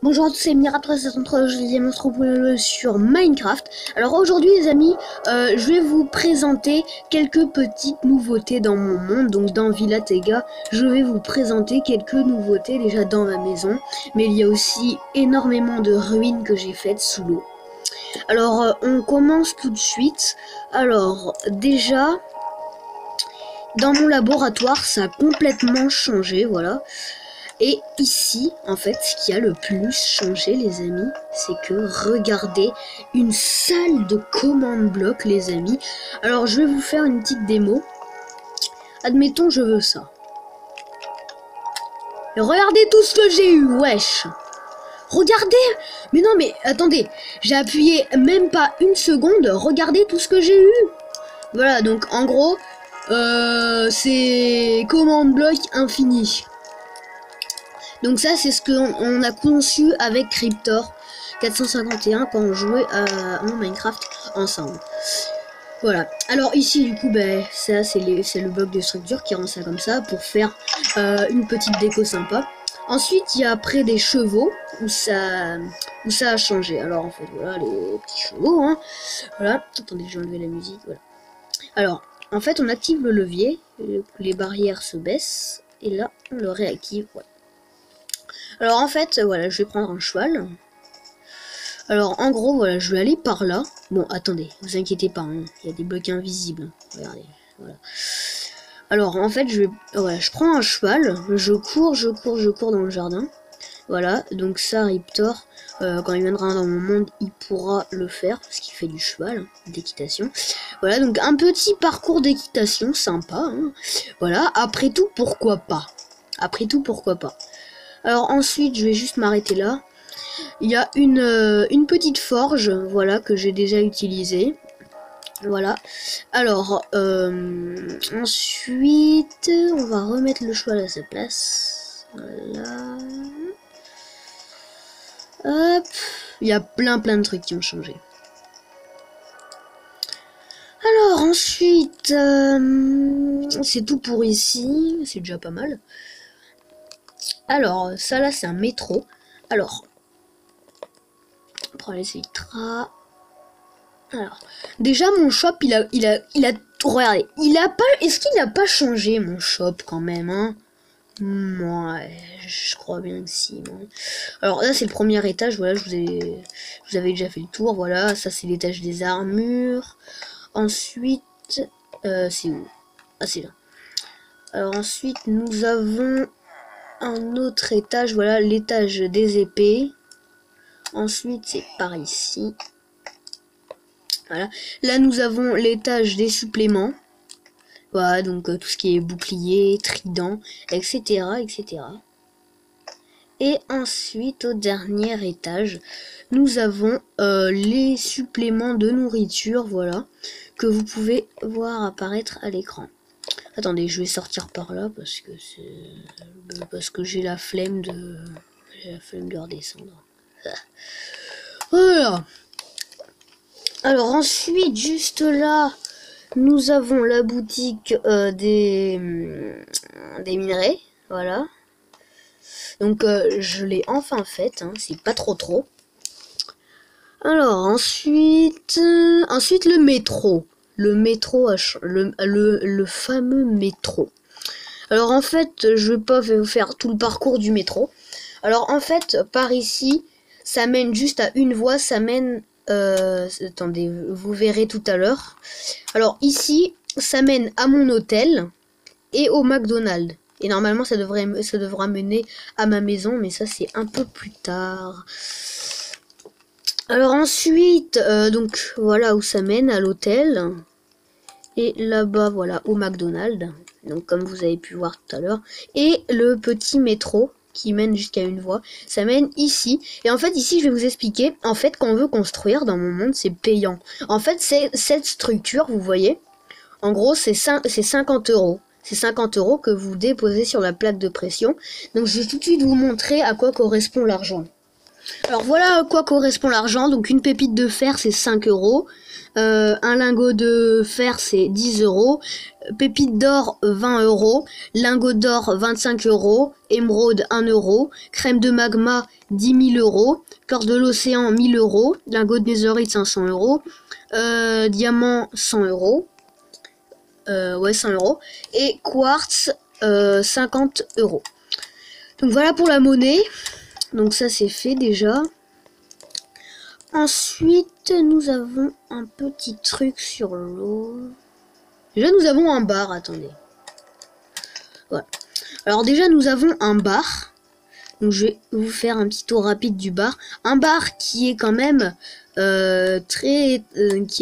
Bonjour à tous, c'est Mira373, je me retrouve sur Minecraft. Alors aujourd'hui les amis, je vais vous présenter quelques petites nouveautés dans mon monde, donc dans Villa Tega. Je vais vous présenter quelques nouveautés déjà dans ma maison, mais il y a aussi énormément de ruines que j'ai faites sous l'eau. Alors on commence tout de suite. Alors déjà, dans mon laboratoire ça a complètement changé, voilà. Et ici, en fait, ce qui a le plus changé, les amis, c'est que regardez, une salle de commande bloc, les amis. Alors, je vais vous faire une petite démo. Admettons, je veux ça. Et regardez tout ce que j'ai eu, wesh. Regardez. Mais non, mais attendez. J'ai appuyé même pas une seconde. Regardez tout ce que j'ai eu. Voilà, donc en gros, c'est commande bloc infini. Donc ça c'est ce qu'on a conçu avec Cryptor 451 quand on jouait à Minecraft ensemble. Voilà. Alors ici du coup ça c'est le bloc de structure qui rend ça comme ça pour faire une petite déco sympa. Ensuite il y a après des chevaux où ça a changé. Alors en fait voilà les petits chevaux hein. Voilà. Attendez, je vais enlever la musique. Voilà. Alors en fait on active le levier, les barrières se baissent et là on le réactive. Voilà. Alors en fait, voilà, je vais prendre un cheval. Alors en gros, voilà, je vais aller par là. Bon, attendez, vous inquiétez pas, hein, il y a des blocs invisibles. Regardez, voilà. Alors en fait, je prends un cheval, je cours dans le jardin. Voilà, donc ça, Riptor, quand il viendra dans mon monde, il pourra le faire, parce qu'il fait du cheval, hein, d'équitation. Voilà, donc un petit parcours d'équitation, sympa. Hein. Voilà, après tout, pourquoi pas? Après tout, pourquoi pas? Alors ensuite, je vais juste m'arrêter là. Il y a une petite forge, voilà, que j'ai déjà utilisée. Voilà. Alors, ensuite, on va remettre le cheval à sa place. Voilà. Hop. Il y a plein de trucs qui ont changé. Alors ensuite, c'est tout pour ici. C'est déjà pas mal. Alors, ça là, c'est un métro. Alors, on prend les Elytra. Alors, déjà, mon shop, il a, regardez, est-ce qu'il n'a pas changé, mon shop, quand même, hein? Ouais, je crois bien que si, bon. Alors, là, c'est le premier étage, voilà, je vous avais déjà fait le tour, voilà, ça, c'est l'étage des armures. Ensuite, c'est où? Ah, c'est là. Alors, ensuite, nous avons un autre étage, voilà, l'étage des épées. Ensuite c'est par ici, voilà, là nous avons l'étage des suppléments, voilà, donc tout ce qui est bouclier, trident, etc. Et ensuite au dernier étage nous avons les suppléments de nourriture, voilà, que vous pouvez voir apparaître à l'écran. Attendez, je vais sortir par là parce que j'ai la flemme de redescendre. Voilà. Alors ensuite, juste là, nous avons la boutique des minerais. Voilà. Donc je l'ai enfin faite, hein, c'est pas trop. Alors ensuite le métro. Le métro, le fameux métro. Alors en fait, je vais pas vous faire tout le parcours du métro. Alors en fait, par ici, ça mène juste à une voie, ça mène... attendez, vous verrez tout à l'heure. Alors ici, ça mène à mon hôtel et au McDonald's. Et normalement, ça devra mener à ma maison, mais ça c'est un peu plus tard. Alors ensuite, donc voilà où ça mène, à l'hôtel. Et là-bas, voilà, au McDonald's. Donc comme vous avez pu voir tout à l'heure. Et le petit métro qui mène jusqu'à une voie, ça mène ici. Et en fait, ici, je vais vous expliquer. En fait, quand on veut construire dans mon monde, c'est payant. En fait, c'est cette structure, vous voyez. En gros, c'est 50 euros. C'est 50 euros que vous déposez sur la plaque de pression. Donc, je vais tout de suite vous montrer à quoi correspond l'argent. Alors, voilà à quoi correspond l'argent. Donc, une pépite de fer, c'est 5 euros. Un lingot de fer, c'est 10 euros. Pépite d'or, 20 euros. Lingot d'or, 25 euros. Émeraude, 1 euro. Crème de magma, 10 000 euros. Cœur de l'océan, 1000 euros. Lingot de netherite, 500 euros. Diamant, 100 euros. Ouais, 100 euros. Et quartz, 50 euros. Donc voilà pour la monnaie. Donc ça c'est fait déjà. Ensuite nous avons un petit truc sur l'eau. Déjà nous avons un bar, attendez. Voilà. Alors déjà nous avons un bar. Donc je vais vous faire un petit tour rapide du bar. Un bar qui est quand même qui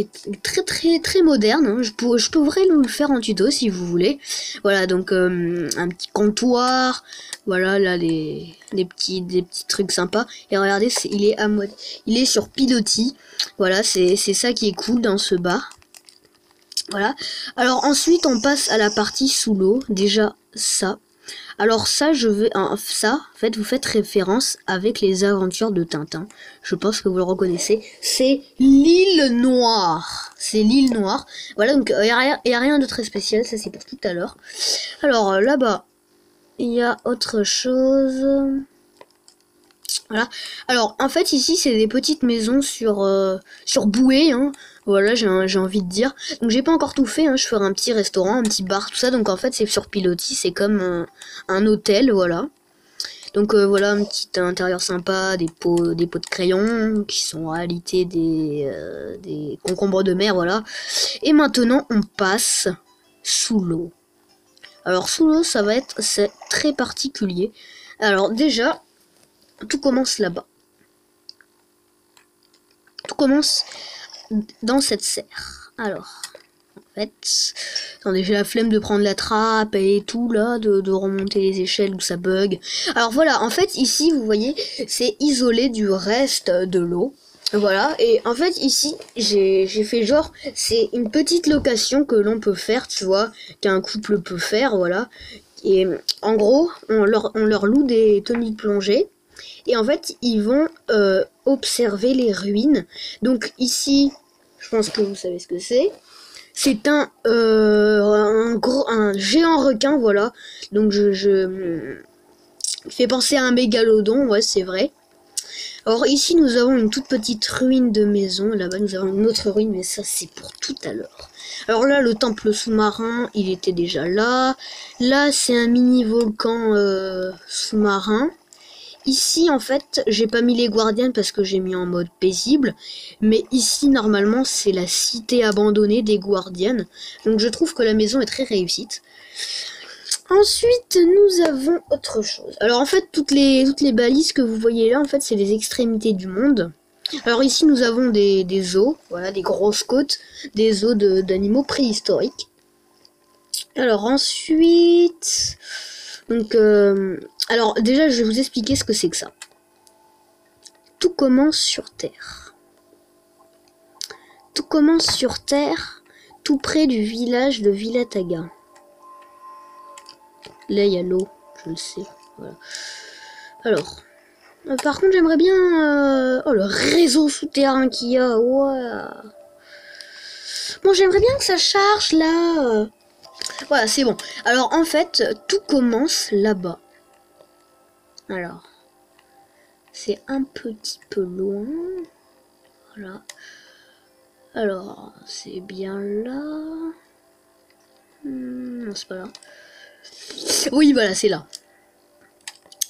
est très moderne. Hein. Je pourrais vous le faire en tuto si vous voulez. Voilà, donc un petit comptoir. Voilà, là des petits trucs sympas. Et regardez, il est sur pilotis. Voilà, c'est ça qui est cool dans ce bar. Voilà. Alors ensuite on passe à la partie sous l'eau. Déjà ça. Alors ça, en fait, vous faites référence avec les aventures de Tintin. Je pense que vous le reconnaissez. C'est l'île Noire. C'est l'île Noire. Voilà, donc il y a rien de très spécial. Ça, c'est pour tout à l'heure. Alors là-bas, il y a autre chose. Voilà. Alors, en fait, ici, c'est des petites maisons sur bouée, hein. Voilà, j'ai envie de dire. Donc, j'ai pas encore tout fait, hein. Je ferai un petit restaurant, un petit bar, tout ça. Donc, en fait, c'est sur pilotis. C'est comme un hôtel, voilà. Donc, voilà, un petit intérieur sympa, des pots de crayon, qui sont en réalité des concombres de mer, voilà. Et maintenant, on passe sous l'eau. Alors, sous l'eau, c'est très particulier. Alors, déjà... tout commence là-bas. Tout commence dans cette serre. Alors, en fait... attendez, j'ai la flemme de prendre la trappe et tout, là, de remonter les échelles où ça bug. Alors voilà, en fait, ici, vous voyez, c'est isolé du reste de l'eau. Voilà, et en fait, ici, j'ai fait genre, c'est une petite location que l'on peut faire, tu vois, qu'un couple peut faire, voilà. Et en gros, on leur loue des tenues de plongée. Et en fait, ils vont observer les ruines. Donc ici, je pense que vous savez ce que c'est. C'est un géant requin, voilà. Donc je fais penser à un mégalodon, ouais, c'est vrai. Alors ici, nous avons une toute petite ruine de maison. Là-bas, nous avons une autre ruine, mais ça, c'est pour tout à l'heure. Alors là, le temple sous-marin, il était déjà là. Là, c'est un mini-volcan sous-marin. Ici, en fait, j'ai pas mis les Guardians parce que j'ai mis en mode paisible. Mais ici, normalement, c'est la cité abandonnée des Guardians. Donc, je trouve que la maison est très réussite. Ensuite, nous avons autre chose. Alors, en fait, toutes les balises que vous voyez là, en fait, c'est les extrémités du monde. Alors, ici, nous avons des os. Voilà, des grosses côtes. Des os d'animaux préhistoriques. Alors, ensuite... donc, alors déjà, je vais vous expliquer ce que c'est que ça. Tout commence sur Terre. Tout commence sur Terre, tout près du village de Villataga. Là, il y a l'eau, je le sais. Voilà. Alors, par contre, j'aimerais bien... oh, le réseau souterrain qu'il y a. Ouais. Bon, j'aimerais bien que ça charge, là. Voilà, c'est bon. Alors, en fait, tout commence là-bas. Alors, c'est un petit peu loin. Voilà. Alors, c'est bien là. Non, c'est pas là. Oui, voilà, c'est là.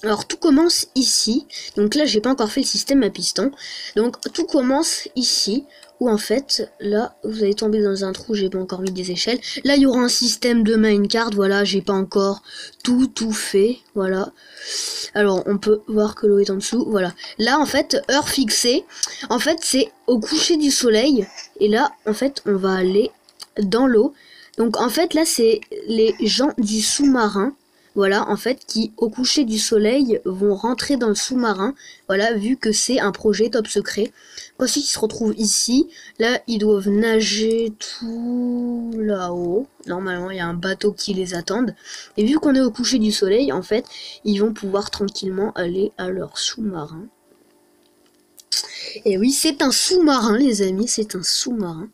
Alors, tout commence ici. Donc là, j'ai pas encore fait le système à piston. Donc, tout commence ici. Où en fait, là, vous allez tomber dans un trou, j'ai pas encore mis des échelles. Là, il y aura un système de minecart, voilà, j'ai pas encore tout fait, voilà. Alors, on peut voir que l'eau est en dessous, voilà. Là, en fait, heure fixée, en fait, c'est au coucher du soleil. Et là, en fait, on va aller dans l'eau. Donc, en fait, là, c'est les gens du sous-marin. Voilà, en fait, qui, au coucher du soleil, vont rentrer dans le sous-marin. Voilà, vu que c'est un projet top secret. Ensuite, ils se retrouvent ici. Là, ils doivent nager tout là-haut. Normalement, il y a un bateau qui les attend. Et vu qu'on est au coucher du soleil, en fait, ils vont pouvoir tranquillement aller à leur sous-marin. Et oui, c'est un sous-marin, les amis, c'est un sous-marin.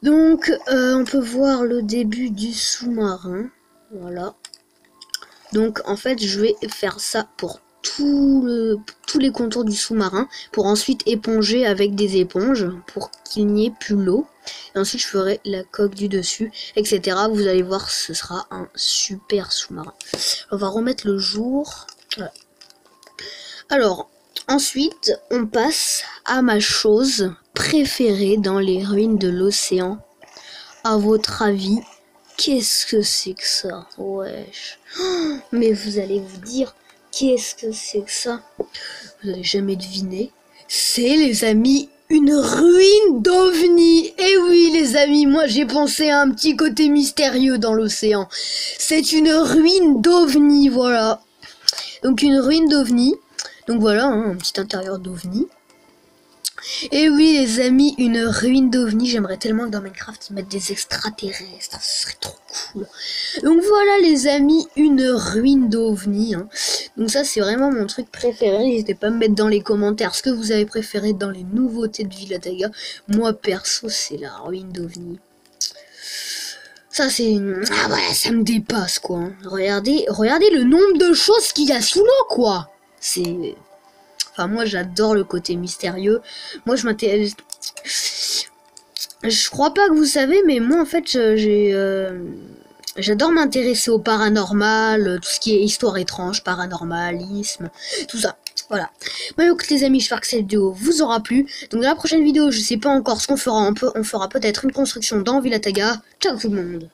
Donc, on peut voir le début du sous-marin. Voilà. Donc, en fait, je vais faire ça pour tous les contours du sous-marin. Pour ensuite éponger avec des éponges. Pour qu'il n'y ait plus l'eau. Et ensuite, je ferai la coque du dessus, etc. Vous allez voir, ce sera un super sous-marin. On va remettre le jour. Voilà. Alors, ensuite, on passe à ma chose préférée dans les ruines de l'océan. À votre avis, qu'est-ce que c'est que ça? Wesh. Oh, mais vous allez vous dire, qu'est-ce que c'est que ça? Vous n'allez jamais deviner. C'est, les amis, une ruine d'OVNI. Eh oui, les amis, moi j'ai pensé à un petit côté mystérieux dans l'océan. C'est une ruine d'OVNI, voilà. Donc une ruine d'OVNI. Donc voilà, hein, un petit intérieur d'OVNI. Et oui, les amis, une ruine d'OVNI. J'aimerais tellement que dans Minecraft ils mettent des extraterrestres. Ce serait trop cool. Donc voilà, les amis, une ruine d'OVNI. Hein. Donc ça, c'est vraiment mon truc préféré. N'hésitez pas à me mettre dans les commentaires ce que vous avez préféré dans les nouveautés de Villa Taiga. Moi, perso, c'est la ruine d'OVNI. Ça, c'est... Ah voilà, ça me dépasse, quoi. Hein. Regardez le nombre de choses qu'il y a sous l'eau, quoi. C'est... Enfin, moi, j'adore le côté mystérieux. Moi, je m'intéresse... Je crois pas que vous savez, mais moi, en fait, j'adore m'intéresser au paranormal, tout ce qui est histoire étrange, paranormalisme, tout ça. Voilà. Bon, écoute, les amis, j'espère que cette vidéo vous aura plu. Donc, dans la prochaine vidéo, je sais pas encore ce qu'on fera. On fera peut-être une construction dans Villa Taiga. Ciao tout le monde.